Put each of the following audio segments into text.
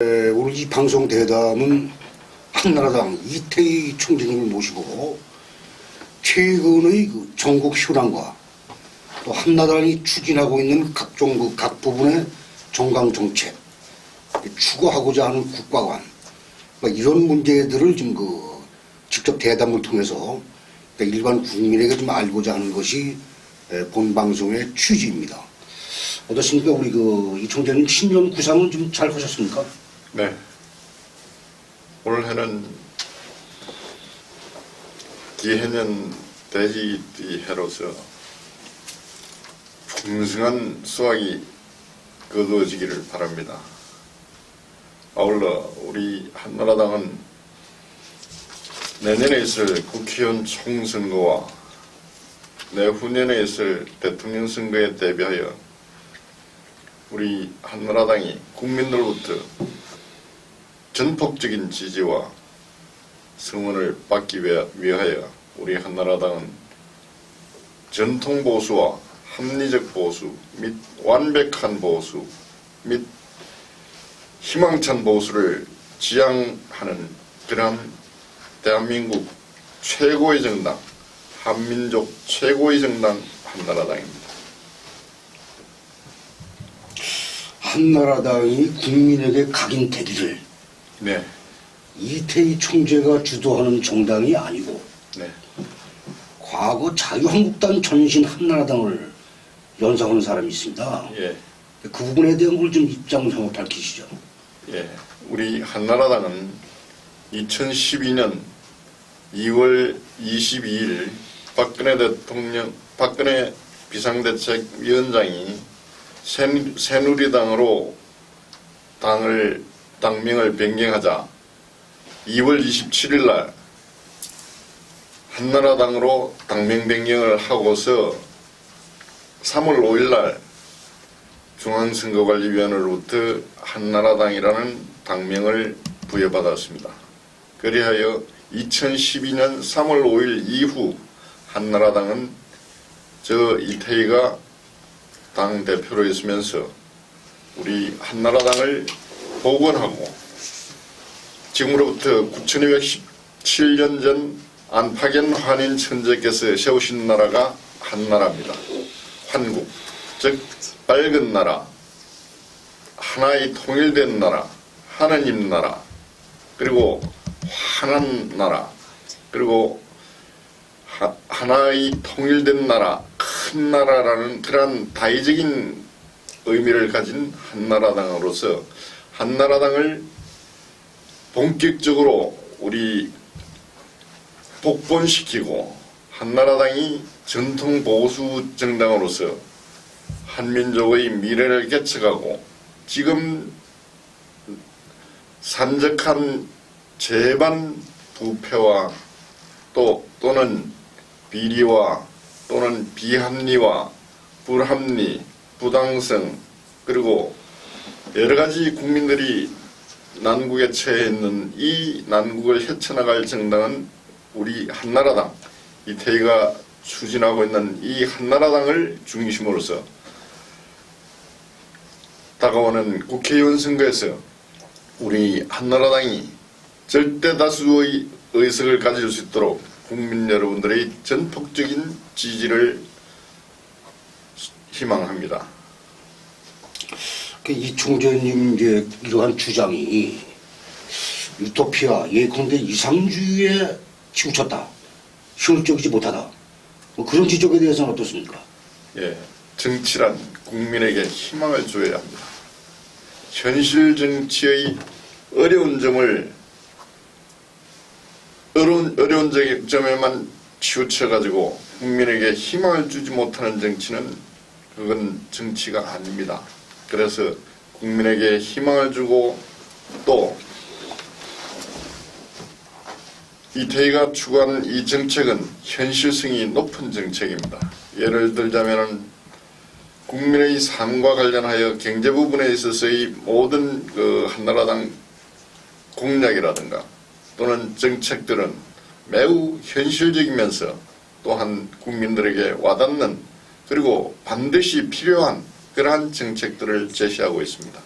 오늘 이 방송 대담은 한나라당 이태희 총재님을 모시고 최근의 그 전국 현황과 또 한나라당이 추진하고 있는 각종 각 부분의 정강 정책, 추구하고자 하는 국가관, 이런 문제들을 좀 직접 대담을 통해서 일반 국민에게 좀 알고자 하는 것이 본 방송의 취지입니다. 어떻습니까? 우리 이 총재님 신년 구상은 좀 잘 하셨습니까? 네. 올해는 기해년 돼지띠해로서 풍성한 수확이 거두어지기를 바랍니다. 아울러 우리 한나라당은 내년에 있을 국회의원 총선거와 내후년에 있을 대통령 선거에 대비하여 우리 한나라당이 국민들로부터 전폭적인 지지와 성원을 받기 위하여 우리 한나라당은 전통 보수와 합리적 보수 및 완벽한 보수 및 희망찬 보수를 지향하는 그러한 대한민국 최고의 정당, 한민족 최고의 정당 한나라당입니다. 한나라당이 국민에게 각인되기를 네. 이태희 총재가 주도하는 정당이 아니고 네. 과거 자유한국당 전신 한나라당을 연상하는 사람이 있습니다. 예. 그 부분에 대한 걸 좀 입장을 한번 밝히시죠. 예. 우리 한나라당은 2012년 2월 22일 박근혜 비상대책위원장이 새누리당으로 당명을 변경하자 2월 27일 날 한나라당으로 당명 변경을 하고서 3월 5일 날 중앙선거관리위원회로부터 한나라당이라는 당명을 부여받았습니다. 그리하여 2012년 3월 5일 이후 한나라당은 이태희가 당 대표로 있으면서 우리 한나라당을 복원하고 지금으로부터 9217년 전 안파견 환인 천재께서 세우신 나라가 한나라입니다. 환국, 즉 밝은 나라, 하나의 통일된 나라, 하느님 나라, 그리고 환한 나라, 그리고 하나의 통일된 나라, 큰 나라라는 그러한 다의적인 의미를 가진 한나라당으로서 한나라당을 본격적으로 우리 복원시키고 한나라당이 전통 보수 정당으로서 한민족의 미래를 개척하고 지금 산적한 재반 부패와 또는 비리와 또는 비합리와 불합리, 부당성 그리고 여러가지 국민들이 난국에 처해 있는 이 난국을 헤쳐나갈 정당은 우리 한나라당, 이태희가 추진하고 있는 이 한나라당을 중심으로서 다가오는 국회의원 선거에서 우리 한나라당이 절대 다수의 의석을 가질 수 있도록 국민 여러분들의 전폭적인 지지를 희망합니다. 이 총재님 이러한 주장이 유토피아 예컨대 이상주의에 치우쳤다, 현실적이지 못하다, 그런 지적에 대해서는 어떻습니까? 예, 정치란 국민에게 희망을 줘야 합니다. 현실 정치의 어려운 점에만 치우쳐가지고 국민에게 희망을 주지 못하는 정치는 그건 정치가 아닙니다. 그래서 국민에게 희망을 주고 또 이태희가 추구하는 이 정책은 현실성이 높은 정책입니다. 예를 들자면 국민의 삶과 관련하여 경제 부분에 있어서의 모든 한나라당 공약이라든가 또는 정책들은 매우 현실적이면서 또한 국민들에게 와닿는 그리고 반드시 필요한 그러한 정책들을 제시하고 있습니다.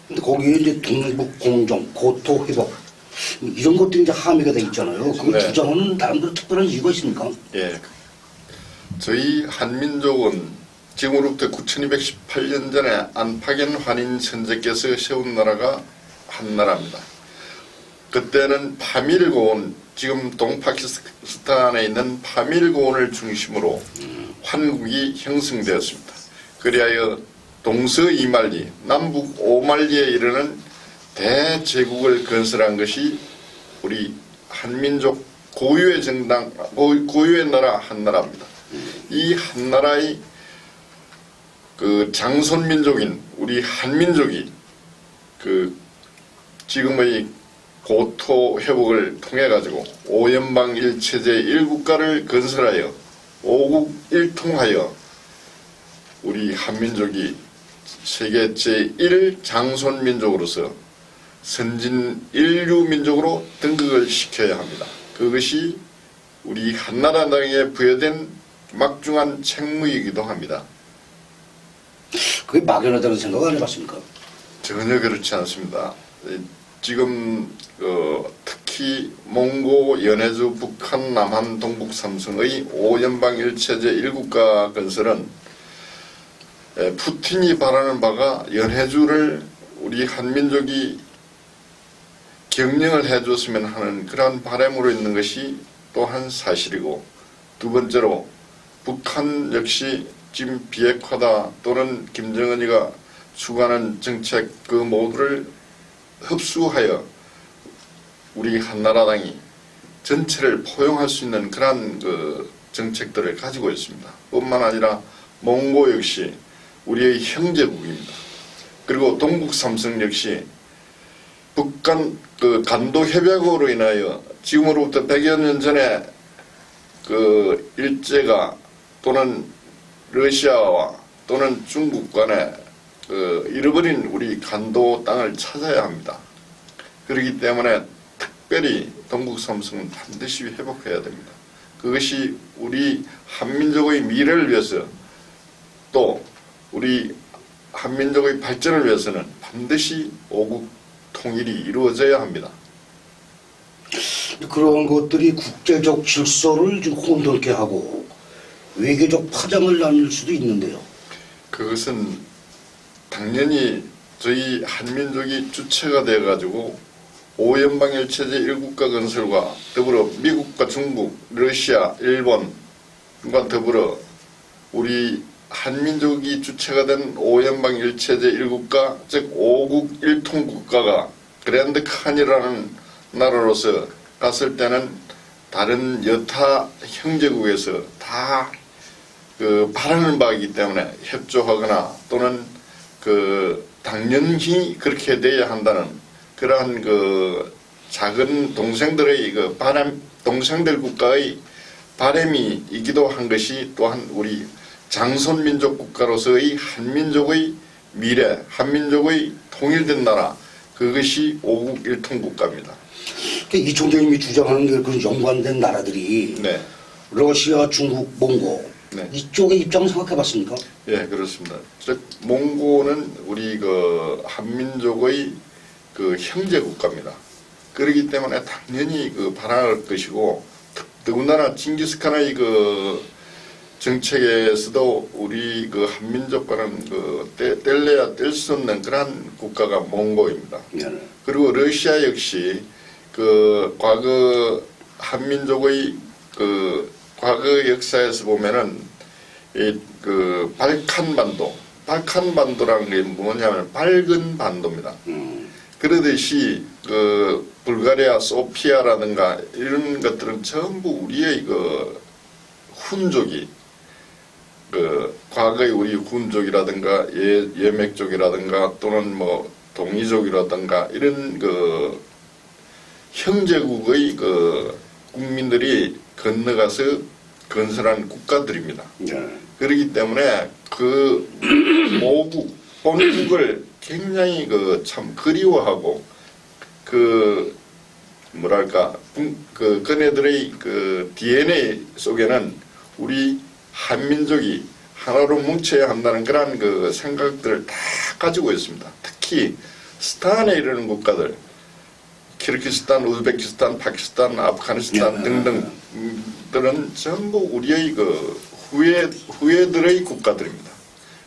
근데 거기에 이제 동북 공정, 고토 회복 이런 것들이 이제 함의가 돼 있잖아요. 그 네. 주장하는 나름대로 특별한 이유가 있습니까? 예, 저희 한민족은 지금으로부터 9218년 전에 안파겐 환인 선제께서 세운 나라가 한나라입니다. 그때는 파밀고원, 지금 동파키스탄에 있는 파밀고원을 중심으로 환국이 형성되었습니다. 그리하여 동서 이말리, 남북 오말리에 이르는 대제국을 건설한 것이 우리 한민족 고유의 정당, 고유의 나라 한나라입니다. 이 한나라의 그 장손민족인 우리 한민족이 그 지금의 고토 회복을 통해 가지고 오연방 일체제 1국가를 건설하여 오국 일통하여 우리 한민족이 세계 제1 장손민족으로서 선진 인류민족으로 등극을 시켜야 합니다. 그것이 우리 한나라당에 부여된 막중한 책무이기도 합니다. 그게 막연하다는 생각 안 해봤습니까? 전혀 그렇지 않습니다. 지금 특히 몽고, 연해주, 북한, 남한, 동북 삼성의 5연방 일체제 1국가 건설은 푸틴이 바라는 바가 연해주를 우리 한민족이 경영을 해줬으면 하는 그러한 바람으로 있는 것이 또한 사실이고, 두 번째로 북한 역시 지금 비핵화다 또는 김정은이가 추구하는 정책 그 모두를 흡수하여 우리 한나라당이 전체를 포용할 수 있는 그러한 그 정책들을 가지고 있습니다. 뿐만 아니라 몽고 역시 우리의 형제국입니다. 그리고 동북 삼성 역시 북한 그 간도 협약으로 인하여 지금으로부터 100여 년 전에 그 일제가 또는 러시아와 또는 중국 간에 그 잃어버린 우리 간도 땅을 찾아야 합니다. 그렇기 때문에 특별히 동북 삼성은 반드시 회복해야 됩니다. 그것이 우리 한민족의 미래를 위해서 또 우리 한민족의 발전을 위해서는 반드시 오국 통일이 이루어져야 합니다. 그런 것들이 국제적 질서를 좀 혼돈케 하고 외교적 파장을 낳을 수도 있는데요. 그것은 당연히 저희 한민족이 주체가 되어가지고 오연방일체제 1국가 건설과 더불어 미국과 중국, 러시아, 일본과 더불어 우리 한민족이 주체가 된 오연방일체제 1국가, 즉 5국 1통국가가 그랜드 칸이라는 나라로서 갔을 때는 다른 여타 형제국에서 다 그 바라는 바이기 때문에 협조하거나 또는 그 당연히 그렇게 돼야 한다는 그러한 그 작은 동생들의 그 바람, 동생들 국가의 바람이이기도 한 것이 또한 우리 장손민족 국가로서의 한민족의 미래, 한민족의 통일된 나라, 그것이 5국 1통 국가입니다. 이 총장님이 주장하는 게 그런 연관된 나라들이 네. 러시아, 중국, 몽고 네. 이쪽의 입장을 생각해봤습니까? 예, 그렇습니다. 즉 몽고는 우리 그 한민족의 그 형제 국가입니다. 그렇기 때문에 당연히 그 바랄 것이고, 더군다나 징기스칸의 그 정책에서도 우리 그 한민족과는 그 뗄래야 뗄 수 없는 그러한 국가가 몽고입니다. 네. 그리고 러시아 역시 그 과거 한민족의 그 과거 역사에서 보면은 이 그 발칸반도라는 게 뭐냐면 밝은 반도입니다. 그러듯이 그 불가리아 소피아라든가 이런 것들은 전부 우리의 그 훈족이 그 과거의 우리 훈족이라든가 예맥족이라든가 또는 뭐 동이족이라든가 이런 그 형제국의 그 국민들이 건너가서 건설한 국가들입니다. 네. 그렇기 때문에 그 모국 본국을 굉장히 그 참 그리워하고 그 뭐랄까 그 그네들의 그 DNA 속에는 우리 한민족이 하나로 뭉쳐야 한다는 그런 그 생각들을 다 가지고 있습니다. 특히 스탄에 이르는 국가들, 키르기스탄, 우즈베키스탄, 파키스탄, 아프가니스탄 등등들은 전부 우리의 그 후예들의 국가들입니다.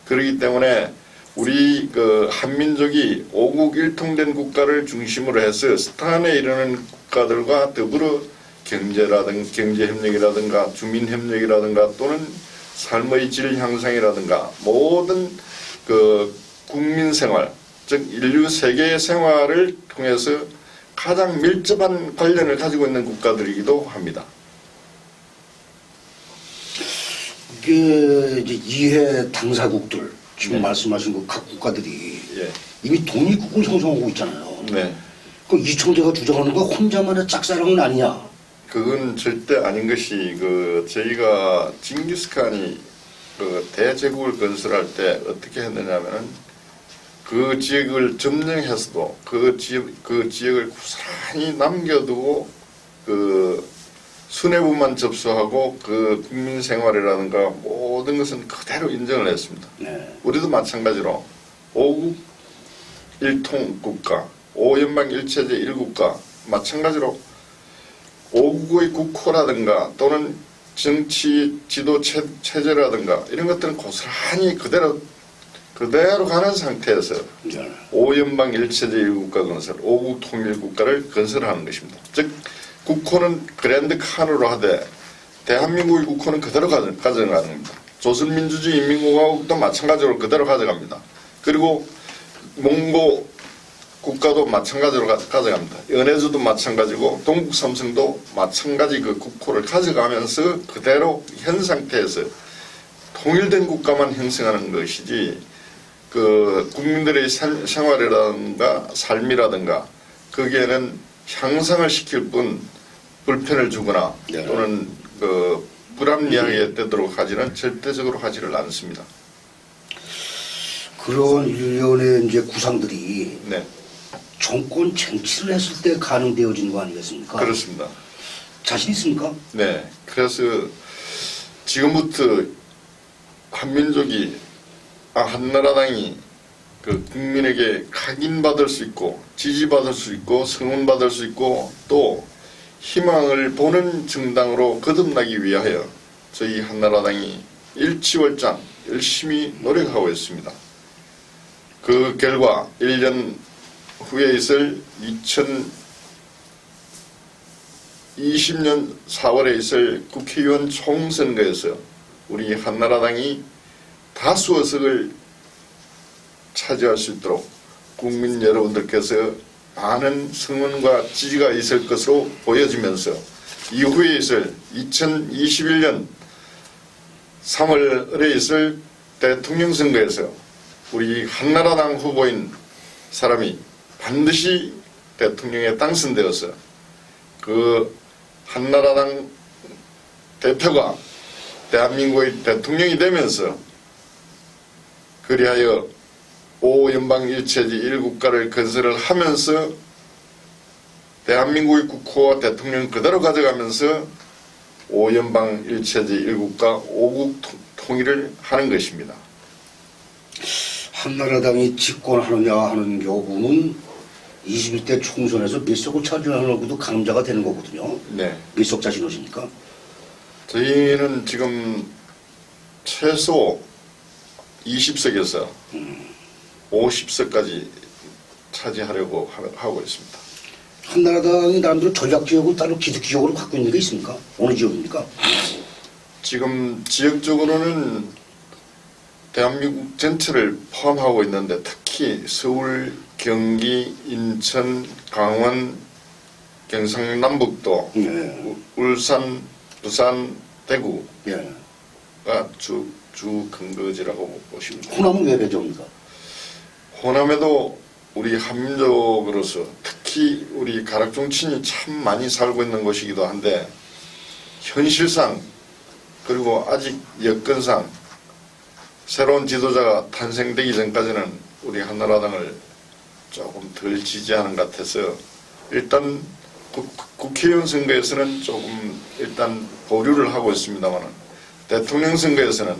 그렇기 때문에 우리 그 한민족이 오국 일통된 국가를 중심으로 해서 스탄에 이르는 국가들과 더불어 경제협력이라든가 주민협력이라든가 또는 삶의 질 향상이라든가 모든 그 국민생활, 즉 인류 세계의 생활을 통해서 가장 밀접한 관련을 가지고 있는 국가들이기도 합니다. 이게 이제 이해 당사국들 지금 네. 말씀하신 그 각 국가들이 예. 이미 독립국을 형성하고 있잖아요. 네. 그 이청재가 주장하는 거 혼자만의 짝사랑은 아니냐? 그건 절대 아닌 것이 그 저희가 징기스칸이 그 대제국을 건설할 때 어떻게 했느냐면은 그 지역을 점령해서도 그 지역을 고스란히 남겨두고 그 수뇌부만 접수하고 그 국민 생활이라든가 모든 것은 그대로 인정을 했습니다. 네. 우리도 마찬가지로 오국 일통 국가, 오연방 일체제 일국가 마찬가지로 오국의 국호라든가 또는 정치 지도 체제라든가 이런 것들은 고스란히 그대로 가는 상태에서 네. 오연방 일체제 일국가 건설, 오국 통일국가를 건설하는 것입니다. 즉 국호는 그랜드 칸으로 하되 대한민국의 국호는 그대로 가져가는 겁니다. 조선민주주의 인민공화국도 마찬가지로 그대로 가져갑니다. 그리고 몽고 국가도 마찬가지로 가져갑니다. 연해주도 마찬가지고 동북 삼성도 마찬가지 그 국호를 가져가면서 그대로 현 상태에서 통일된 국가만 형성하는 것이지 그 국민들의 생활이라든가 삶이라든가 거기에는 향상을 시킬 뿐 불편을 주거나 네. 또는 그 불합리하게 되도록 하지는 절대적으로 하지를 않습니다. 그런 일련의 이제 구상들이 네, 정권 쟁취를 했을 때 가능되어진 거 아니겠습니까? 그렇습니다. 자신 있습니까? 네, 그래서 지금부터 한민족이 한나라당이 그 국민에게 각인받을 수 있고 지지받을 수 있고 성원받을 수 있고 또 희망을 보는 정당으로 거듭나기 위하여 저희 한나라당이 일치월장 열심히 노력하고 있습니다. 그 결과 1년 후에 있을 2020년 4월에 있을 국회의원 총선거에서 우리 한나라당이 다수 의석을 차지할 수 있도록 국민 여러분들께서 많은 성원과 지지가 있을 것으로 보여지면서 이후에 있을 2021년 3월에 있을 대통령 선거에서 우리 한나라당 후보인 사람이 반드시 대통령에 당선되어서 그 한나라당 대표가 대한민국의 대통령이 되면서 그리하여 5연방 일체제 1국가를 건설을 하면서 대한민국의 국호와 대통령 그대로 가져가면서 5연방 일체제 1국가 5국 통일을 하는 것입니다. 한나라당이 집권하느냐 하는 여부는 21대 총선에서 몇 석을 차지하느냐고도 가늠자가 되는 거거든요. 네, 몇 석 자신하십니까? 저희는 지금 최소 20석에서 50석까지 차지하려고 하고 있습니다. 한나라당이 나름대로 전략지역을 따로 기득지역으로 갖고 있는 게 있습니까? 어느 지역입니까? 지금 지역적으로는 대한민국 전체를 포함하고 있는데 특히 서울, 경기, 인천, 강원, 경상남북도, 네. 울산, 부산, 대구가 예. 주 근거지라고 보시면 됩니다. 호남은 왜 배정입니까? 호남에도 우리 한민족으로서 특히 우리 가락종친이 참 많이 살고 있는 곳이기도 한데 현실상 그리고 아직 여건상 새로운 지도자가 탄생되기 전까지는 우리 한나라당을 조금 덜 지지하는 것 같아서 일단 국회의원 선거에서는 조금 일단 보류를 하고 있습니다만 대통령 선거에서는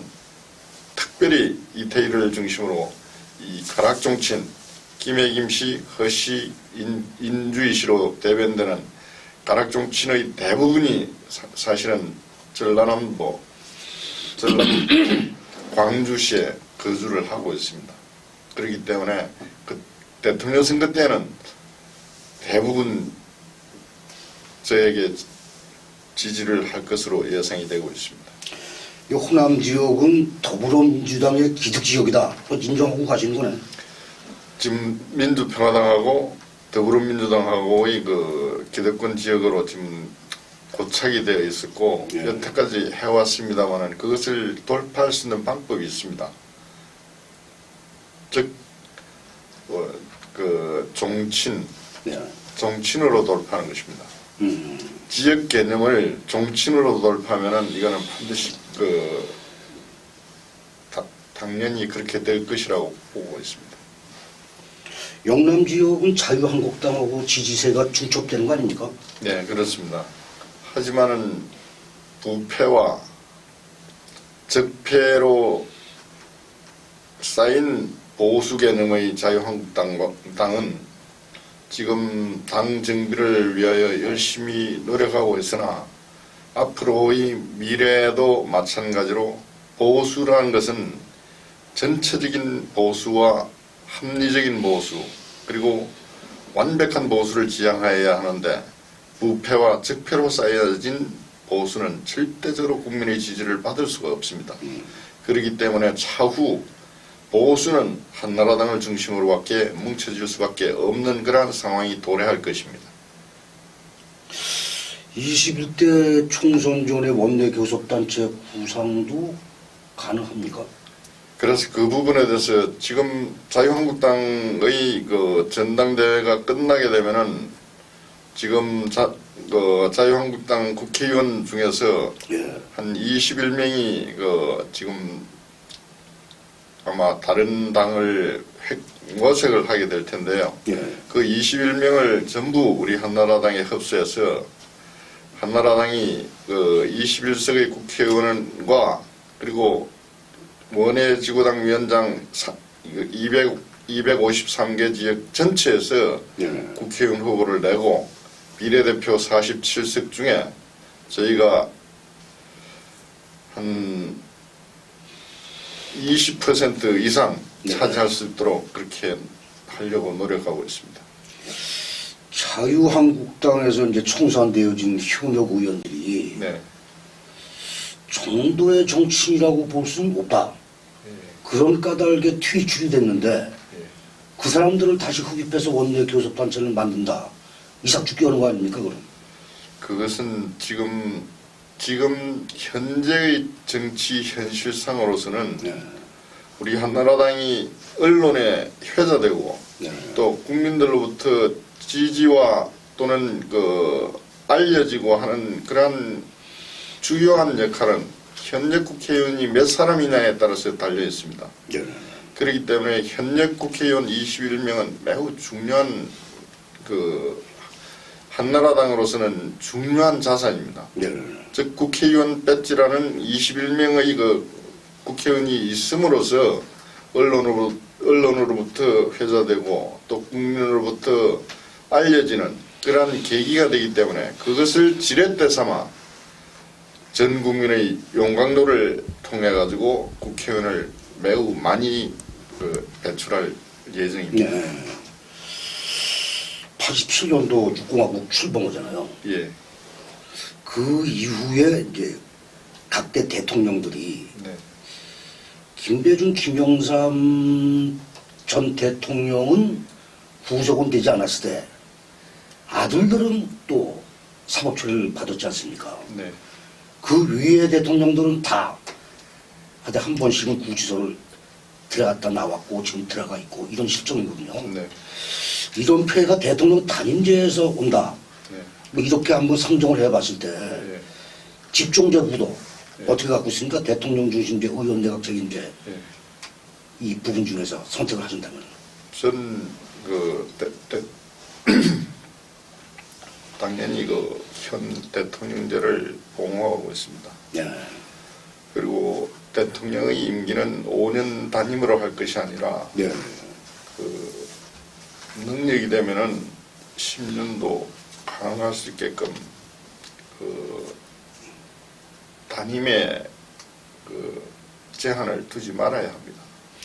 특별히 이태일을 중심으로 이 가락종친 김해김씨, 허씨, 인주이시로 대변되는 가락종친의 대부분이 사실은 전라남도, 광주시에 거주를 하고 있습니다. 그렇기 때문에 그 대통령 선거 때는 대부분 저에게 지지를 할 것으로 예상이 되고 있습니다. 이 호남 지역은 더불어민주당의 기득 지역이다. 인정하고 가시는 거네. 지금 민주평화당하고 더불어민주당하고의 그 기득권 지역으로 지금 고착이 되어 있었고 예. 여태까지 해왔습니다만은 그것을 돌파할 수 있는 방법이 있습니다. 즉, 그 종친으로 돌파하는 것입니다. 지역 개념을 종친으로 돌파하면은 이거는 반드시 당연히 그렇게 될 것이라고 보고 있습니다. 영남 지역은 자유한국당하고 지지세가 중첩되는 거 아닙니까? 네, 그렇습니다. 하지만은 부패와 적폐로 쌓인 보수 개념의 자유한국당은 지금 당 정비를 위하여 열심히 노력하고 있으나 앞으로의 미래에도 마찬가지로 보수라는 것은 전체적인 보수와 합리적인 보수 그리고 완벽한 보수를 지향하여야 하는데 부패와 적폐로 쌓여진 보수는 절대적으로 국민의 지지를 받을 수가 없습니다. 그렇기 때문에 차후 보수는 한나라당을 중심으로밖에 뭉쳐질 수밖에 없는 그러한 상황이 도래할 것입니다. 21대 총선 전에 원내 교섭단체 구상도 가능합니까? 그래서 그 부분에 대해서 지금 자유한국당의 그 전당대회가 끝나게 되면은 지금 자유한국당 국회의원 중에서 예. 한 21명이 지금 아마 다른 당을 모색을 하게 될 텐데요. 예. 그 21명을 전부 우리 한나라당에 흡수해서 한나라당이 그 21석의 국회의원과 그리고 원외지구당 위원장 253개 지역 전체에서 예. 국회의원 후보를 내고 비례대표 47석 중에 저희가 한 20% 이상 차지할 수 있도록 그렇게 하려고 노력하고 있습니다. 자유한국당에서 이제 총선되어진 현역 의원들이 네. 정도의 정치인이라고 볼 수는 없다. 그런 까닭에 퇴출이 됐는데 그 사람들을 다시 흡입해서 원내 교섭단체를 만든다. 이삭죽기 하는 거 아닙니까 그럼? 그것은 지금 현재의 정치 현실상으로서는 네. 우리 한나라당이 언론에 회자되고 네. 또 국민들로부터 지지와 또는 알려지고 하는 그러한 주요한 역할은 현역 국회의원이 몇 사람이냐에 따라서 달려 있습니다. 네. 그렇기 때문에 현역 국회의원 21명은 매우 중요한 한나라당으로서는 중요한 자산입니다. 네. 즉 국회의원 배지라는 21명의 국회의원이 있음으로써 언론으로부터 회자되고 또 국민으로부터 알려지는 그러한 계기가 되기 때문에 그것을 지렛대 삼아 전 국민의 용광로를 통해 가지고 국회의원을 매우 많이 배출할 예정입니다. 네. 87년도 육공화국 출범하잖아요. 예. 그 이후에 이제 각대 대통령들이 네. 김대중, 김영삼 전 대통령은 후속은 되지 않았을 때 아들들은 또 사법처리를 받았지 않습니까? 네. 그 위에 대통령들은 다 한 번씩은 구치소를 들어갔다 나왔고 지금 들어가 있고 이런 실정이거든요. 네. 이런 폐해가 대통령 단임제에서 온다. 네. 뭐 이렇게 한번 상정을 해봤을 때 네. 집중제 구도 네. 어떻게 갖고 있습니까? 대통령 중심제, 의원 내각 책임제 네. 이 부분 중에서 선택을 하신다면 전 당연히 현 대통령제를 봉호하고 있습니다. 네. 그리고 대통령의 임기는 5년 단임으로 할 것이 아니라 네. 능력이 되면은 10년도 가능할 수 있게끔 그 담임의 그 제한을 두지 말아야 합니다.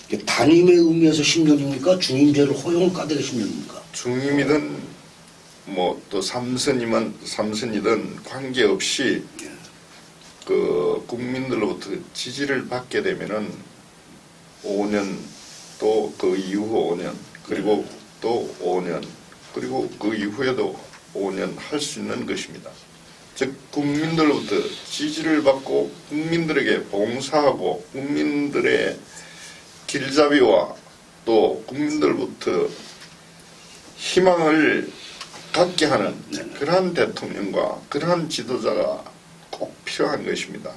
이게 담임의 의미에서 10년입니까? 중임제를 허용을 까대기 10년입니까? 중임이든 뭐 또 삼선이든 관계없이 그 국민들로부터 지지를 받게 되면은 5년 또 그 이후 5년 그리고 또 5년 그리고 그 이후에도 5년 할 수 있는 것입니다. 즉 국민들로부터 지지를 받고 국민들에게 봉사하고 국민들의 길잡이와 또 국민들부터 희망을 갖게 하는 그러한 대통령과 그러한 지도자가 꼭 필요한 것입니다.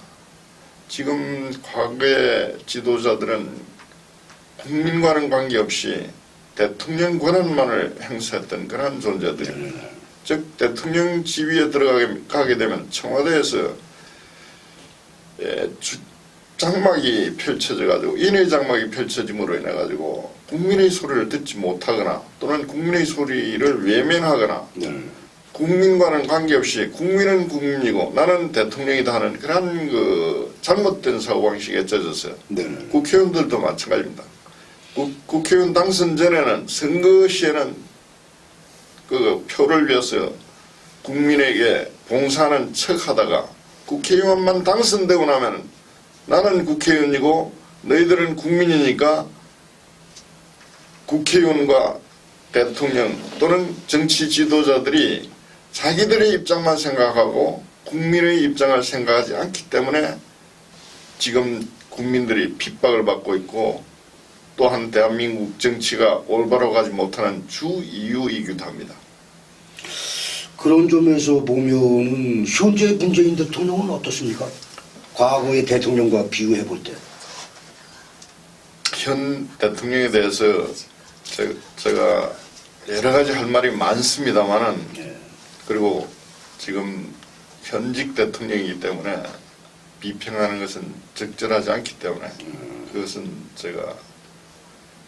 지금 과거의 지도자들은 국민과는 관계없이 대통령 권한만을 행사했던 그러한 존재들입니다. 즉 대통령 지위에 들어가게 되면 청와대에서 장막이 펼쳐져 가지고 인의 장막이 펼쳐짐으로 인해 가지고 국민의 소리를 듣지 못하거나 또는 국민의 소리를 외면하거나 국민과는 관계없이 국민은 국민이고 나는 대통령이다 하는 그런 그 잘못된 사고방식에 젖어서 국회의원들도 마찬가지입니다. 국회의원 당선 전에는 선거 시에는 그 표를 위해서 국민에게 봉사하는 척하다가 국회의원만 당선되고 나면 나는 국회의원이고 너희들은 국민이니까 국회의원과 대통령 또는 정치 지도자들이 자기들의 입장만 생각하고 국민의 입장을 생각하지 않기 때문에 지금 국민들이 핍박을 받고 있고 또한 대한민국 정치가 올바로 가지 못하는 주 이유이기도 합니다. 그런 점에서 보면은 현재 문재인 대통령은 어떻습니까? 과거의 대통령과 비교해 볼 때. 현 대통령에 대해서 제가 여러 가지 할 말이 많습니다만은 그리고 지금 현직 대통령이기 때문에 비평하는 것은 적절하지 않기 때문에 그것은 제가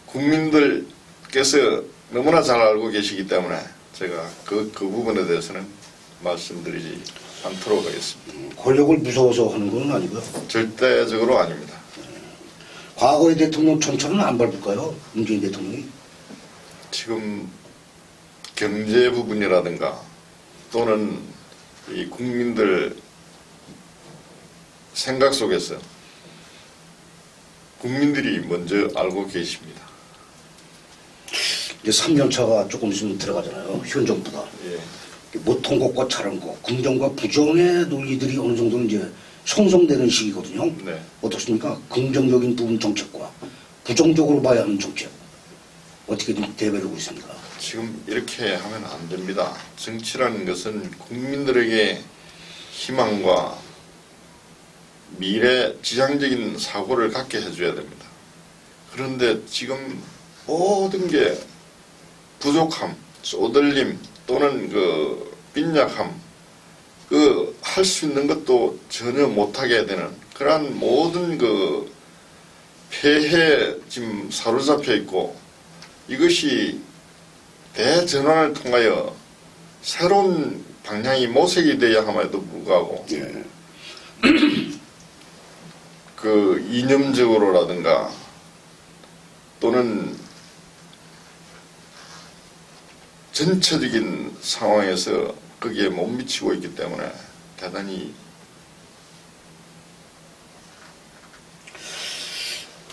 국민들께서 너무나 잘 알고 계시기 때문에 제가 그 부분에 대해서는 말씀드리지 않도록 하겠습니다. 권력을 무서워서 하는 건 아니고요. 절대적으로 아닙니다. 과거의 대통령 전철은 안 밟을까요? 문재인 대통령이? 지금 경제 부분이라든가 또는 이 국민들 생각 속에서 국민들이 먼저 알고 계십니다. 이제 3년차가 조금 있으면 들어가잖아요. 현 정부가. 예. 못한 것과 잘한 것, 긍정과 부정의 논리들이 어느 정도는 이제 형성되는 시기거든요. 네. 어떻습니까? 긍정적인 부분 정책과 부정적으로 봐야 하는 정책. 어떻게 좀 대별하고 있습니까? 지금 이렇게 하면 안 됩니다. 정치라는 것은 국민들에게 희망과 미래 지향적인 사고를 갖게 해줘야 됩니다. 그런데 지금 모든 게 부족함, 쏘들림 또는 그 빈약함, 그 할 수 있는 것도 전혀 못하게 되는 그러한 모든 그 폐해에 지금 사로잡혀 있고 이것이 대전환을 통하여 새로운 방향이 모색이 되어야 함에도 불구하고 그 이념적으로라든가 또는 전체적인 상황에서 거기에 못 미치고 있기 때문에 대단히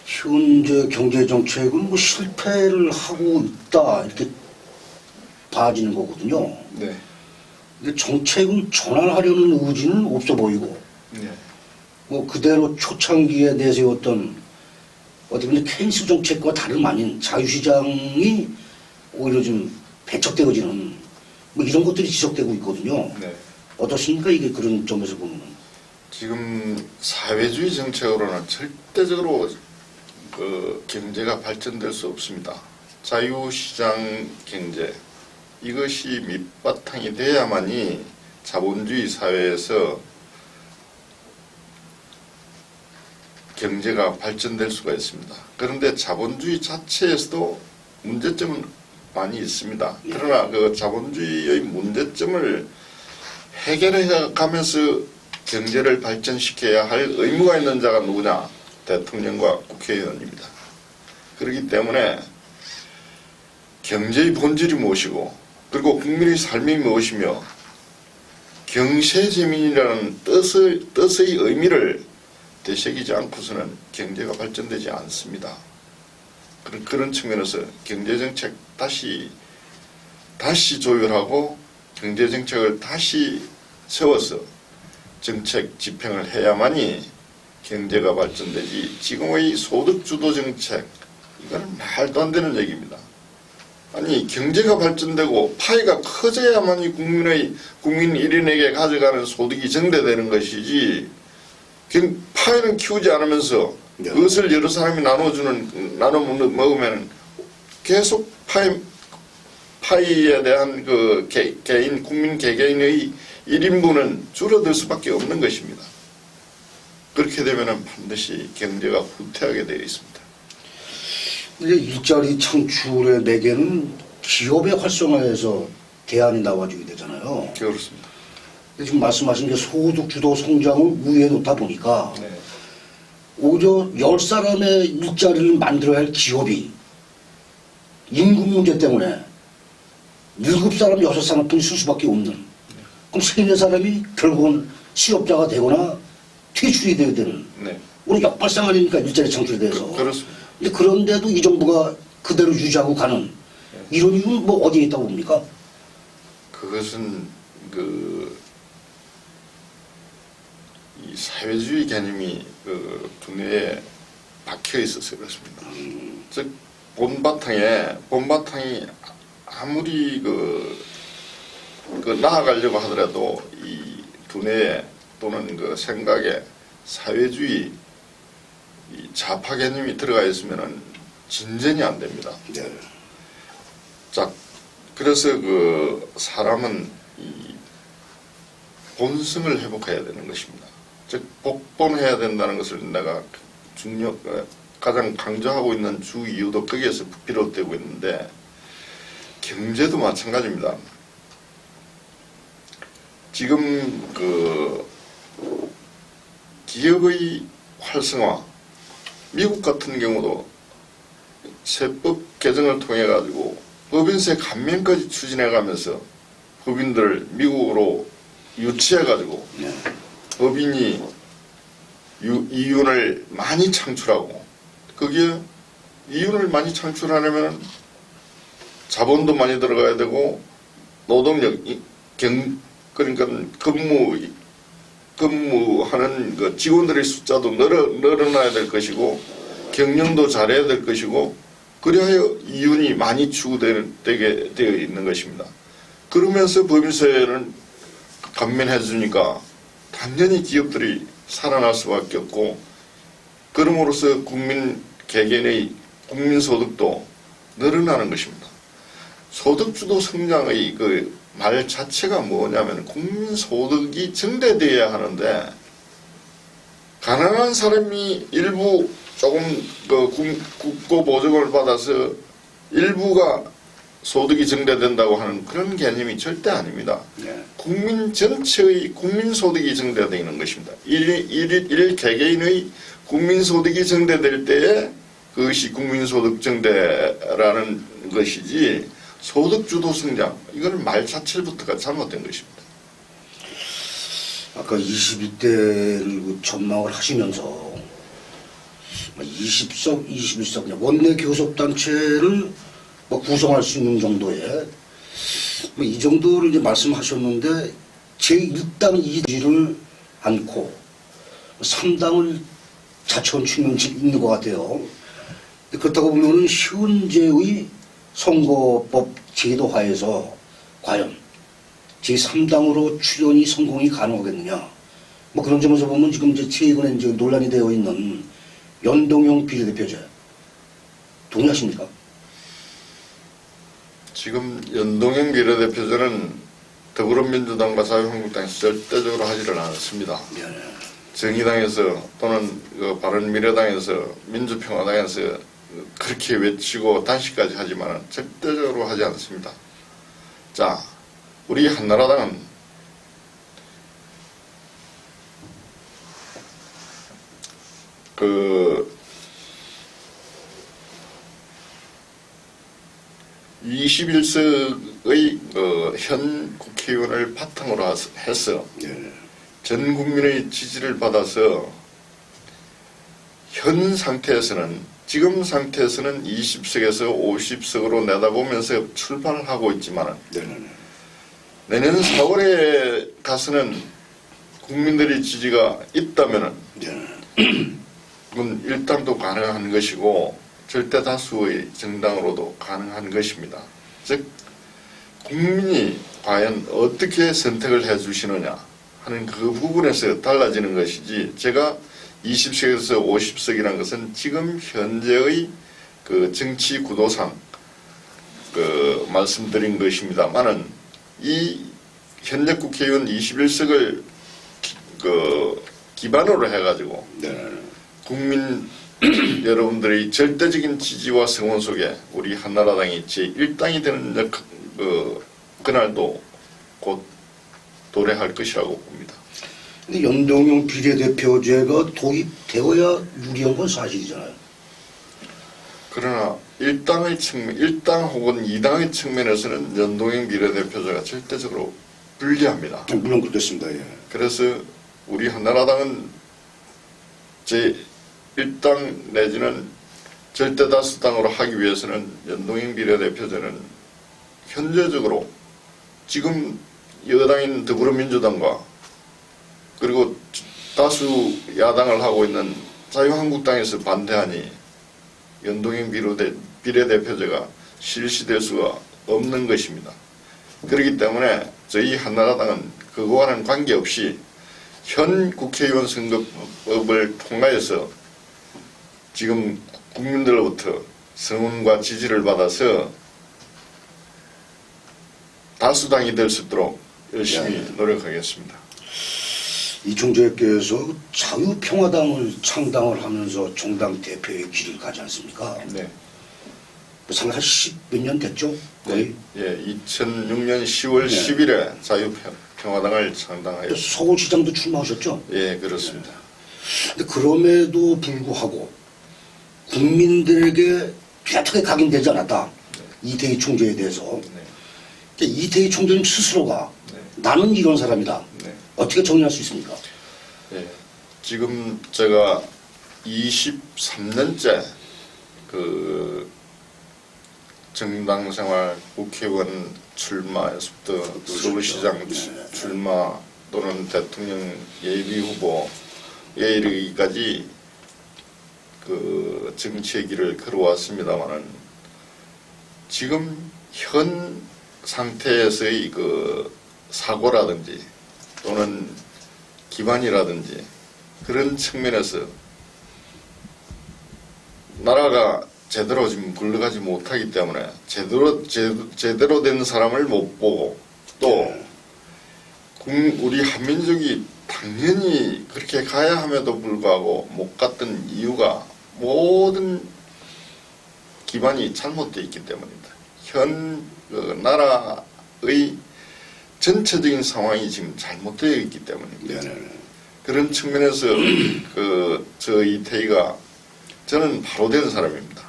현재 경제정책은 뭐 실패를 하고 있다 이렇게 봐지는 거거든요. 네. 근데 정책을 전환하려는 의지는 없어 보이고 네. 뭐 그대로 초창기에 내세웠던 어떻게 보면 케인스 정책과 다름 아닌 자유시장이 오히려 좀 배척되어지는 뭐 이런 것들이 지속되고 있거든요. 네. 어떻습니까? 이게 그런 점에서 보면. 지금 사회주의 정책으로는 절대적으로 그 경제가 발전될 수 없습니다. 자유시장 경제 이것이 밑바탕이 돼야만이 자본주의 사회에서 경제가 발전될 수가 있습니다. 그런데 자본주의 자체에서도 문제점은 많이 있습니다. 그러나 그 자본주의의 문제점을 해결해 가면서 경제를 발전시켜야 할 의무가 있는 자가 누구냐? 대통령과 국회의원입니다. 그렇기 때문에 경제의 본질이 무엇이고 그리고 국민의 삶이 무엇이며 경세재민이라는 뜻의 의미를 되새기지 않고서는 경제가 발전되지 않습니다. 그런 측면에서 경제정책 다시 조율하고 경제정책을 다시 세워서 정책 집행을 해야만이 경제가 발전되지 지금의 소득주도 정책 이건 말도 안 되는 얘기입니다. 아니 경제가 발전되고 파이가 커져야만이 국민 1인에게 가져가는 소득이 증대되는 것이지 파이는 키우지 않으면서 그것을 여러 사람이 나눠 먹으면 계속 파이에 대한 그 개인 국민 개개인의 1인분은 줄어들 수밖에 없는 것입니다. 그렇게 되면 반드시 경제가 후퇴하게 되어 있습니다. 이제 일자리 창출의 매개는 기업의 활성화에서 대안이 나와주게 되잖아요. 그렇습니다. 지금 말씀하신 게 소득주도 성장을 우위에 놓다 보니까 네. 오히려 10사람의 일자리를 만들어야 할 기업이 임금 문제 때문에 7사람, 6사람 뿐이 쓸 수밖에 없는, 그럼 3, 4사람이 결국은 실업자가 되거나 퇴출이 되게 되는, 네. 우리 역발상 아닙니까? 일자리 창출에 대해서. 그렇습니다. 근데 그런데도 이 정부가 그대로 유지하고 가는 이런 이유는 뭐 어디에 있다고 봅니까? 그것은 이 사회주의 개념이 두뇌에 박혀 있어서 그렇습니다. 즉 본바탕이 아무리 나아가려고 하더라도 이 두뇌에 또는 그 생각에 사회주의 이 좌파 개념이 들어가 있으면은 진전이 안 됩니다. 네. 자, 그래서 사람은 이 본성을 회복해야 되는 것입니다. 즉 복본해야 된다는 것을 내가 가장 강조하고 있는 주 이유도 거기에서 비롯되고 있는데 경제도 마찬가지입니다. 지금 기업의 활성화, 미국 같은 경우도 세법 개정을 통해 가지고 법인세 감면까지 추진해 가면서 법인들을 미국으로 유치해 가지고 법인이 이윤을 많이 창출하고 거기에 이윤을 많이 창출하려면 자본도 많이 들어가야 되고 노동력 그러니까 근무하는 직원들의 숫자도 늘어나야 될 것이고 경영도 잘해야 될 것이고 그래야 이윤이 많이 추구되게 되어 있는 것입니다. 그러면서 법인세는 감면해 주니까 당연히 기업들이 살아날 수밖에 없고 그럼으로써 국민 개개인의 국민소득도 늘어나는 것입니다. 소득주도 성장의 말 자체가 뭐냐면 국민소득이 증대되어야 하는데 가난한 사람이 일부 조금 국고 보조금을 받아서 일부가 소득이 증대된다고 하는 그런 개념이 절대 아닙니다. 네. 국민 전체의 국민소득이 증대되는 것입니다. 일 개개인의 국민소득이 증대될 때에 그것이 국민소득 증대라는 것이지 소득주도 성장 이거는 말 자체부터가 잘못된 것입니다. 아까 21대를 전망을 하시면서 20석, 21석 그냥 원내 교섭단체를 구성할 수 있는 정도의 이 정도를 이제 말씀하셨는데 제1당 2지를 않고 3당을 자처한 측면이 있는 것 같아요. 그렇다고 보면 현재의 선거법 제도화에서 과연 제3당으로 출연이 성공이 가능하겠느냐. 그런 점에서 보면 지금 이제 최근에 이제 논란이 되어 있는 연동형 비례대표제 동의하십니까? 지금 연동형 비례대표제는 더불어민주당과 자유한국당에서 절대적으로 하지를 않았습니다. 네. 정의당에서 또는 바른미래당에서 민주평화당에서 그렇게 외치고 단식까지 하지만 절대적으로 하지 않습니다. 자, 우리 한나라당은 그 21석의 현 국회의원을 바탕으로 해서 네. 전 국민의 지지를 받아서 현 상태에서는 지금 상태에서는 20석에서 50석으로 내다보면서 출발을 하고 있지만 네네네. 내년 4월에 가서는 국민들의 지지가 있다면 네. 그건 일당도 가능한 것이고 절대 다수의 정당으로도 가능한 것입니다. 즉 국민이 과연 어떻게 선택을 해주시느냐 하는 그 부분에서 달라지는 것이지, 제가 20석에서 50석이라는 것은 지금 현재의 그 정치 구도상 그 말씀드린 것입니다만은 이 현재 국회의원 21석을 기반으로 해가지고 네네네. 국민 여러분들의 절대적인 지지와 성원 속에 우리 한나라당이 제1당이 되는 그날도 곧 도래할 것이라고 봅니다. 근데 연동형 비례대표제가 도입되어야 유리한 건 사실이잖아요. 그러나 1당의 측면, 1당 혹은 2당의 측면에서는 연동형 비례대표제가 절대적으로 불리합니다. 물론 그렇습니다. 예. 그래서 우리 한나라당은 제1당 내지는 절대다수당으로 하기 위해서는 연동형 비례대표제는 현재적으로 지금 여당인 더불어민주당과 그리고 다수 야당을 하고 있는 자유한국당에서 반대하니 연동형 비례대표제가 실시될 수가 없는 것입니다. 그렇기 때문에 저희 한나라당은 그거와는 관계없이 현 국회의원 선거법을 통하여서 지금 국민들로부터 성원과 지지를 받아서 다수당이 될 수 있도록 열심히 노력하겠습니다. 이충재께서 자유평화당을 창당을 하면서 정당 대표의 길을 가지 않습니까? 네. 상당 한 10몇 년 됐죠? 거의. 예, 2006년 10월 네. 10일에 자유평화당을 창당하였습니다. 서울시장도 출마하셨죠? 예, 그렇습니다. 근데 그럼에도 불구하고 국민들에게 뚜렷하게 각인되지 않았다. 이태희 총재에 대해서. 네. 그러니까 이태희 총재님 스스로가 네. 나는 이런 사람이다. 네. 어떻게 정리할 수 있습니까? 예, 지금 제가 23년째 그 정당 생활 국회의원 출마에서부터 서울시장 출마 또는 대통령 예비 후보에 이르기까지 그 정치의 길을 걸어왔습니다만은 지금 현 상태에서의 그 사고라든지 또는 기반이라든지 그런 측면에서 나라가 제대로 지금 굴러가지 못하기 때문에 제대로 된 사람을 못 보고 또 우리 한민족이 당연히 그렇게 가야 함에도 불구하고 못 갔던 이유가 모든 기반이 잘못되어 있기 때문입니다. 현 나라의 전체적인 상황이 지금 잘못되어 있기 때문입니다. 네네. 그런 측면에서 저 이태희가 저는 바로 된 사람입니다.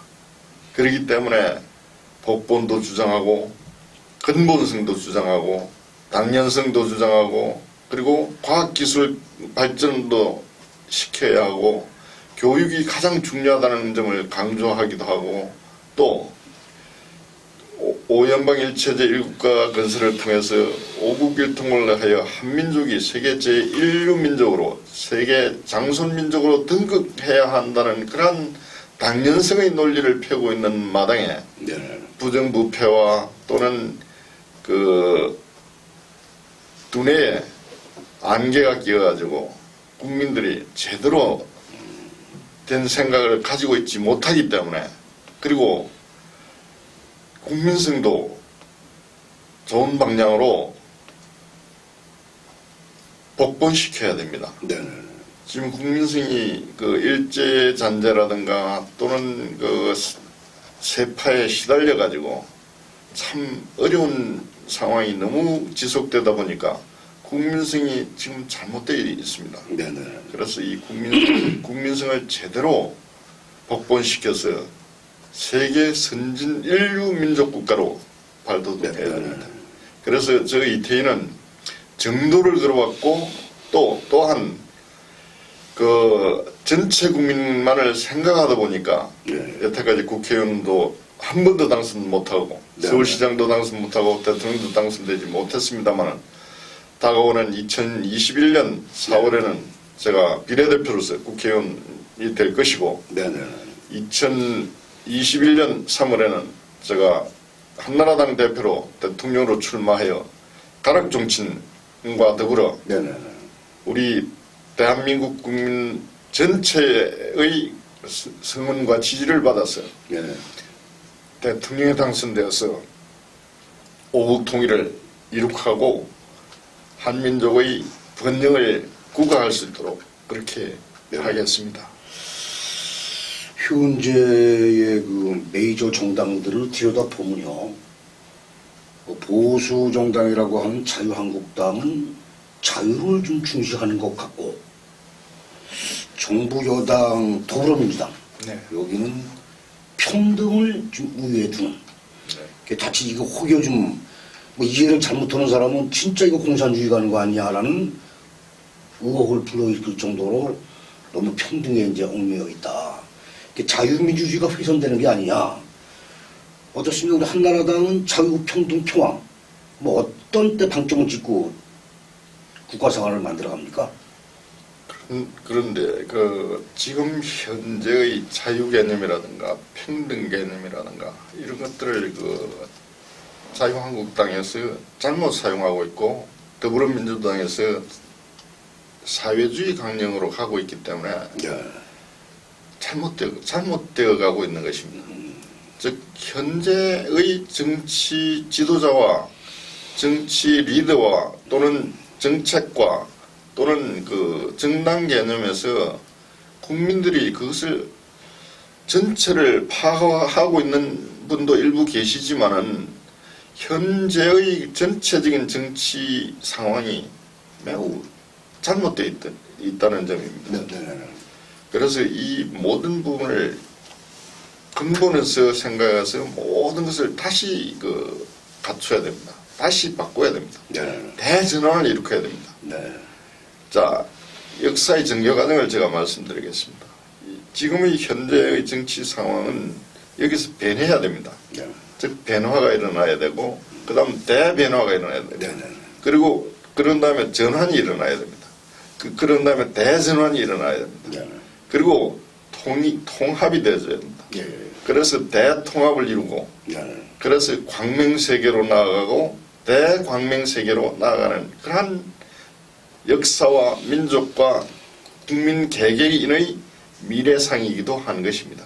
그렇기 때문에 복본도 주장하고 근본성도 주장하고 당연성도 주장하고 그리고 과학기술 발전도 시켜야 하고 교육이 가장 중요하다는 점을 강조하기도 하고 또 오연방일체제 1국가 건설을 통해서 오국일통을 하여 한민족이 세계 제1류민족으로 세계 장손민족으로 등극해야 한다는 그러한 당연성의 논리를 펴고 있는 마당에 네네. 부정부패와 또는 그 두뇌에 안개가 끼어가지고 국민들이 제대로 된 생각을 가지고 있지 못하기 때문에 그리고 국민성도 좋은 방향으로 복본시켜야 됩니다. 네네. 지금 국민성이 그 일제 잔재라든가 또는 그 세파에 시달려 가지고 참 어려운 상황이 너무 지속되다 보니까 국민성이 지금 잘못되어 있습니다. 네네. 그래서 이 국민성을 제대로 복본시켜서 세계 선진 인류 민족 국가로 발돋움해야 됩니다. 그래서 저 이태희는 정도를 걸어왔고 또한 그 전체 국민만을 생각하다 보니까 여태까지 국회의원도 한 번도 당선 못하고 서울시장도 당선 못하고 대통령도 당선되지 못했습니다만 다가오는 2021년 4월에는 제가 비례대표로서 국회의원이 될 것이고 2021년 3월에는 제가 한나라당 대표로 대통령으로 출마하여 가락 정치인과 더불어 우리 대한민국 국민 전체의 성원과 지지를 받아서 대통령에 당선되어서 오국 통일을 이룩하고 한민족의 번영을 구가할 수 있도록 그렇게 하겠습니다. 현재의 그 메이저 정당들을 들여다보면요, 보수 정당이라고 하는 자유한국당은 자유를 좀 중시하는 것 같고, 정부 여당 더불어민주당 여기는 평등을 좀 우위에 두는. 자칫 이거 혹여 좀 뭐 이해를 잘못하는 사람은 진짜 이거 공산주의 가는 거 아니야라는 의혹을 불러일으킬 정도로 너무 평등에 이제 얽매여 있다. 자유민주주의가 훼손되는 게 아니냐. 어떻습니까? 우리 한나라당은 자유, 평등, 평화 뭐 어떤 때 방점을 찍고 국가생활을 만들어갑니까? 그런데 그 지금 현재의 자유 개념이라든가 평등 개념이라든가 이런 것들을 그 자유한국당에서 잘못 사용하고 있고 더불어민주당에서 사회주의 강령으로 가고 있기 때문에 잘못되어 가고 있는 것입니다. 즉 현재의 정치 지도자와 정치 리더와 또는 정책과 또는 그 정당 개념에서 국민들이 그것을 전체를 파악하고 있는 분도 일부 계시지만은 현재의 전체적인 정치 상황이 매우 잘못되어 있다는 점입니다. 그래서 이 모든 부분을 근본에서 생각해서 모든 것을 다시 그 갖춰야 됩니다. 다시 바꿔야 됩니다. 대전환을 일으켜야 됩니다. 자, 역사의 정교 과정을 제가 말씀드리겠습니다. 지금의 현재의 정치 상황은 여기서 변해야 됩니다. 즉 변화가 일어나야 되고 그 다음 대변화가 일어나야 됩니다. 그리고 그런 다음에 전환이 일어나야 됩니다. 그런 다음에 대전환이 일어나야 됩니다. 그리고 통합이 되어야 됩니다. 그래서 대통합을 이루고 그래서 광명세계로 나아가고 대광명세계로 나아가는 그러한 역사와 민족과 국민 개개인의 미래상이기도 한 것입니다.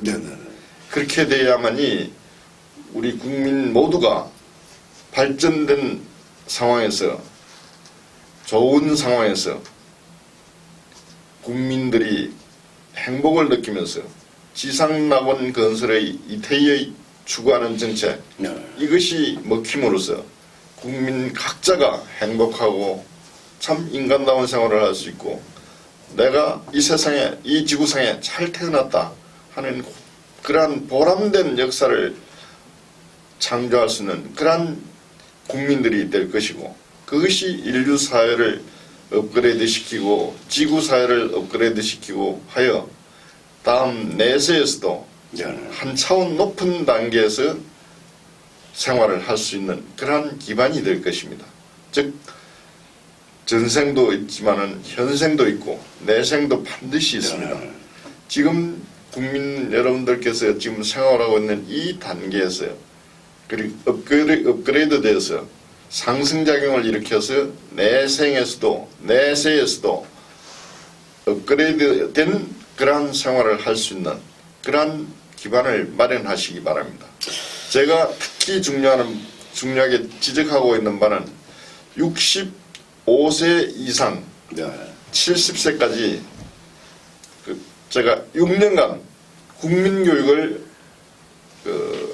그렇게 돼야만이 우리 국민 모두가 발전된 상황에서 좋은 상황에서 국민들이 행복을 느끼면서 지상낙원 건설의 이태희의 추구하는 정책 이것이 먹힘으로써 국민 각자가 행복하고 참 인간다운 생활을 할 수 있고 내가 이 세상에 이 지구상에 잘 태어났다 하는 그러한 보람된 역사를 창조할 수 있는 그러한 국민들이 될 것이고 그것이 인류 사회를 업그레이드 시키고 지구 사회를 업그레이드 시키고 하여 다음 내세에서도 한 차원 높은 단계에서 생활을 할 수 있는 그러한 기반이 될 것입니다. 즉 전생도 있지만은 현생도 있고 내생도 반드시 있습니다. 지금 국민 여러분들께서 지금 생활하고 있는 이 단계에서요. 그리고 업그레이드 되어서 상승작용을 일으켜서 내생에서도 내세에서도 업그레이드 된 그러한 생활을 할 수 있는 그러한 기반을 마련하시기 바랍니다. 제가 특히 중요하게 지적하고 있는 바는 65세 이상 70세까지 제가 6년간 국민교육을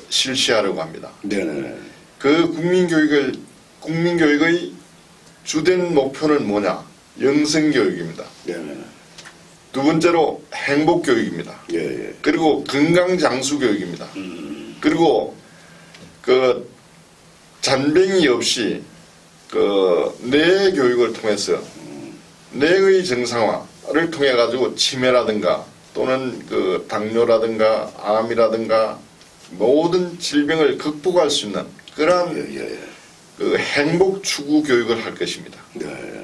실시하려고 합니다. 네네. 그 국민교육의 주된 목표는 뭐냐? 영성교육입니다. 네네. 두 번째로 행복교육입니다. 예. 그리고 건강장수교육입니다. 그리고 그 잔병이 없이 그 뇌 교육을 통해서 뇌의 정상화를 통해 가지고 치매라든가 또는 그 당뇨라든가 암이라든가 모든 질병을 극복할 수 있는 그러한 예. 그 행복 추구 교육을 할 것입니다. 네.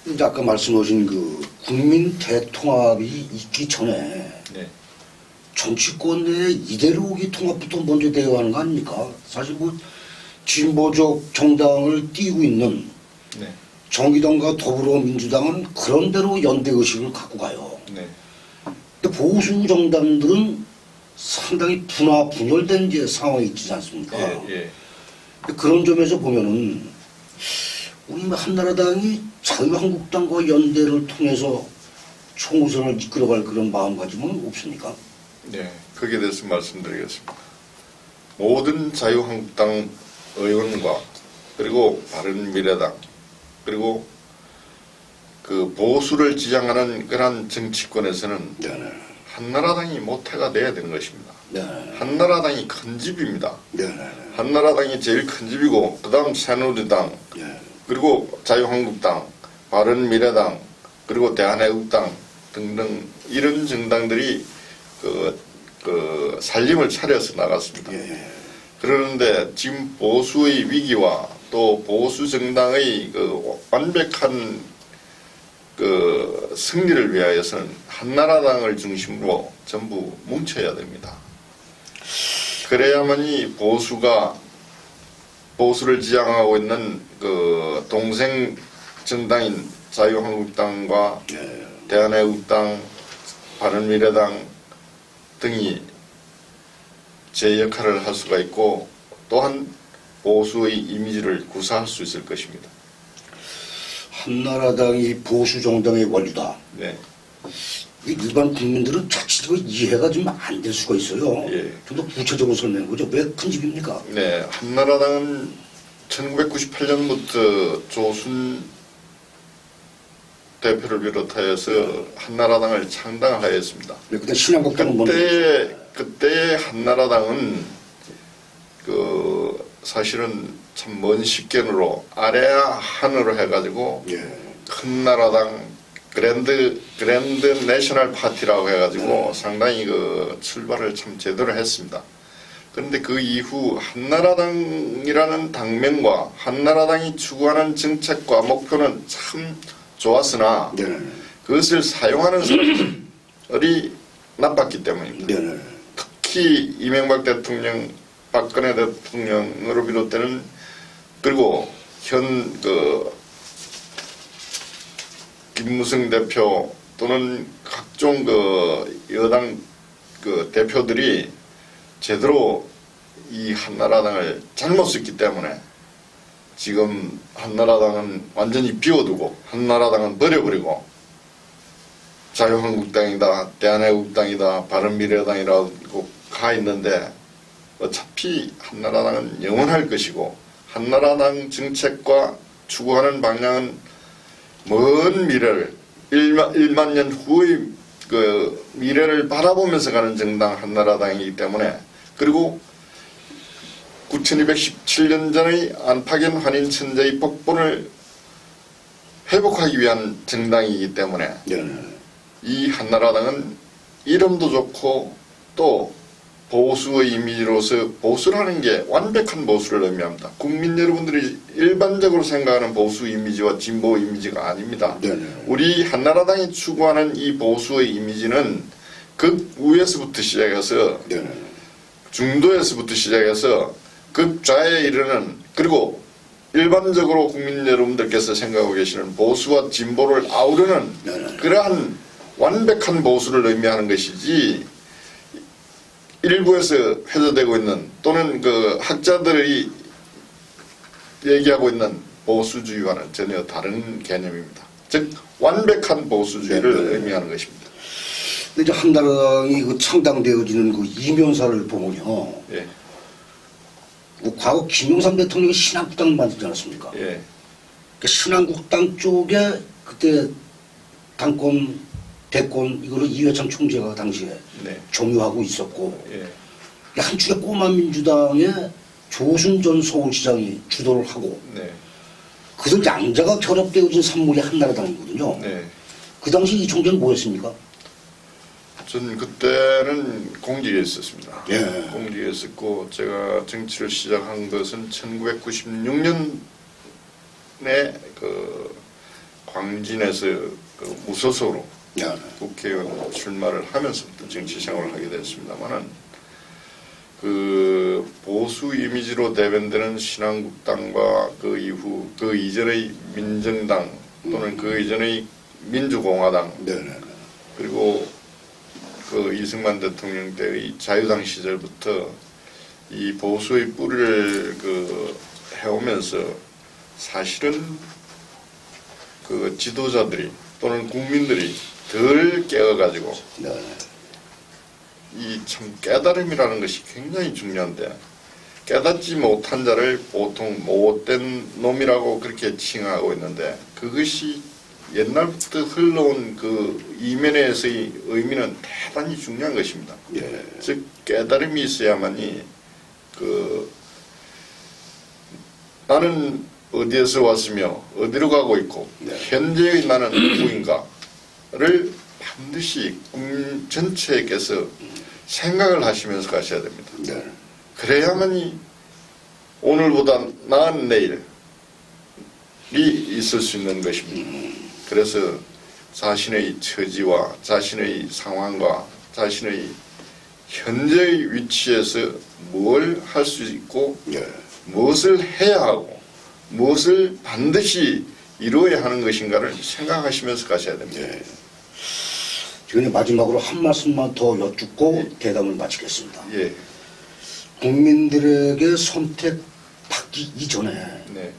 이제 아까 말씀하신 그 국민 대통합이 있기 전에 네. 정치권 내 이데올로기 통합부터 먼저 되어야 하는 거 아닙니까? 사실 뭐 진보적 정당을 띄고 있는 네. 정의당과 더불어민주당은 그런 대로 연대 의식을 갖고 가요. 네. 근데 보수 정당들은 상당히 분열된 이제 상황이 있지 않습니까? 예. 그런 점에서 보면은 우리 한나라당이 자유한국당과 연대를 통해서 총선을 이끌어갈 그런 마음가짐은 없습니까? 네. 거기에 대해서 말씀드리겠습니다. 모든 자유한국당 의원과 그리고 바른미래당 그리고 그 보수를 지향하는 그런 정치권에서는 네네. 한나라당이 모태가 돼야 되는 것입니다. 네네. 한나라당이 큰 집입니다. 네네. 한나라당이 제일 큰 집이고 그 다음 새누리당 네. 그리고 자유한국당 바른미래당 그리고 대한애국당 등등 이런 정당들이 그 살림을 차려서 나갔습니다. 예. 그러는데 지금 보수의 위기와 또 보수 정당의 그 완벽한 그 승리를 위하여서는 한나라당을 중심으로 전부 뭉쳐야 됩니다. 그래야만이 보수를 지향하고 있는 그 동생 정당인 자유한국당과 예. 대한애국당, 바른미래당 등이 제 역할을 할 수가 있고 또한 보수의 이미지를 구사할 수 있을 것입니다. 한나라당이 보수 정당의 원류다. 네. 일반 국민들은 자칫 그 이해가 좀 안 될 수가 있어요. 예. 좀 더 구체적으로 설명해 보죠. 왜 큰 집입니까? 네, 한나라당은 1998년부터 조순 대표를 비롯하여서 한나라당을 창당하였습니다. 네, 그때 신한국당은 먼저. 그때 한나라당은 그 사실은 참 먼 식견으로 아래야 하늘로 해가지고 예. 큰 나라당 그랜드 내셔널 파티라고 해가지고 상당히 그 출발을 참 제대로 했습니다. 그런데 그 이후 한나라당이라는 당명과 한나라당이 추구하는 정책과 목표는 참 좋았으나 네. 그것을 사용하는 사람들이 나빴기 때문입니다. 네. 특히 이명박 대통령, 박근혜 대통령으로 비롯되는 그리고 현 김무성 대표 또는 각종 여당 대표들이 제대로 이 한나라당을 잘못 썼기 때문에 지금 한나라당은 완전히 비워두고 한나라당은 버려버리고 자유한국당이다, 대한애국당이다, 바른미래당이라고 가 있는데 어차피 한나라당은 영원할 것이고 한나라당 정책과 추구하는 방향은 먼 미래를 1만 년 후의 그 미래를 바라보면서 가는 정당 한나라당이기 때문에 그리고 9217년 전의 안팎의 환인 천재의 복본을 회복하기 위한 정당이기 때문에 네. 이 한나라당은 이름도 좋고 또 보수의 이미지로서 보수라는 게 완벽한 보수를 의미합니다. 국민 여러분들이 일반적으로 생각하는 보수 이미지와 진보 이미지가 아닙니다. 네네. 우리 한나라당이 추구하는 이 보수의 이미지는 극우에서부터 시작해서 네네. 중도에서부터 시작해서 극좌에 이르는 그리고 일반적으로 국민 여러분들께서 생각하고 계시는 보수와 진보를 아우르는 네네. 그러한 완벽한 보수를 의미하는 것이지 일부에서 회자되고 있는 또는 그 학자들이 얘기하고 있는 보수주의와는 전혀 다른 개념입니다. 즉 완벽한 보수주의를 네. 의미하는 것입니다. 근데 이제 한나라당이 그 창당되어지는 그 이면사를 보면요. 예, 그 과거 김영삼 대통령이 신한국당을 만들지 않았습니까? 예, 그 신한국당 쪽에 그때 당권, 대권 이거를 이회창 총재가 당시에 네, 점유하고 있었고 예, 한쪽에 꼬마민주당의 조순 전 서울시장이 주도를 하고 네, 그들 양자가 결합되어진 산물이 한나라당이거든요. 네. 그 당시 이 총재는 뭐였습니까? 전 그때는 공직에 있었습니다. 예. 공직에 있었고 제가 정치를 시작한 것은 1996년에 그 광진에서 그 무소속으로 네. 국회의원 출마를 하면서부터 정치 생활을 하게 됐습니다만은 그 보수 이미지로 대변되는 신한국당과 그 이후 그 이전의 민정당 또는 그 이전의 민주공화당 네네. 그리고 그 이승만 대통령 때의 자유당 시절부터 이 보수의 뿌리를 그 해오면서 사실은 그 지도자들이 또는 국민들이 덜 깨어가지고 네. 이 참 깨달음이라는 것이 굉장히 중요한데 깨닫지 못한 자를 보통 못된 놈이라고 그렇게 칭하고 있는데 그것이 옛날부터 흘러온 그 이면에서의 의미는 대단히 중요한 것입니다. 예. 즉 깨달음이 있어야만이 그 나는 어디에서 왔으며 어디로 가고 있고 네. 현재의 나는 누구인가를 반드시 국민 전체께서 생각을 하시면서 가셔야 됩니다. 네. 그래야만이 오늘보다 나은 내일이 있을 수 있는 것입니다. 그래서 자신의 처지와 자신의 상황과 자신의 현재의 위치에서 뭘 할 수 있고 예. 무엇을 해야 하고 무엇을 반드시 이루어야 하는 것인가를 생각하시면서 가셔야 됩니다. 예. 지금 마지막으로 한 말씀만 더 여쭙고 대담을 마치겠습니다. 예, 국민들에게 선택받기 이전에 네,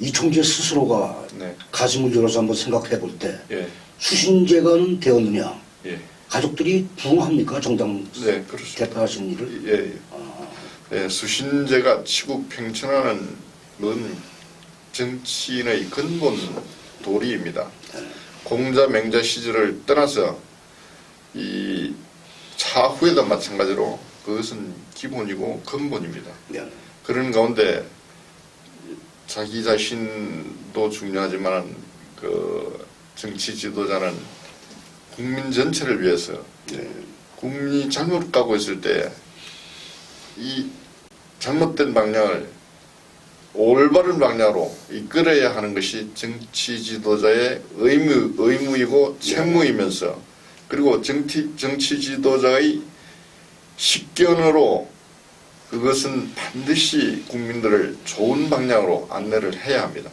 이 총재 스스로가 네, 가슴을 열어서 한번 생각해 볼 때 예, 수신제가는 되었느냐? 예, 가족들이 부응합니까? 정당 네, 그렇습니다. 대표하신 일을? 예, 예. 예, 수신제가 치국팽천하는 건 정치인의 근본 도리입니다. 공자 맹자 시절을 떠나서 이 차후에도 마찬가지로 그것은 기본이고 근본입니다. 네. 그런 가운데 자기 자신도 중요하지만 그 정치 지도자는 국민 전체를 위해서 네. 국민이 잘못 가고 있을 때 이 잘못된 방향을 올바른 방향으로 이끌어야 하는 것이 정치 지도자의 의무이고 책무이면서 그리고 정치 지도자의 식견으로 그것은 반드시 국민들을 좋은 방향으로 안내를 해야 합니다.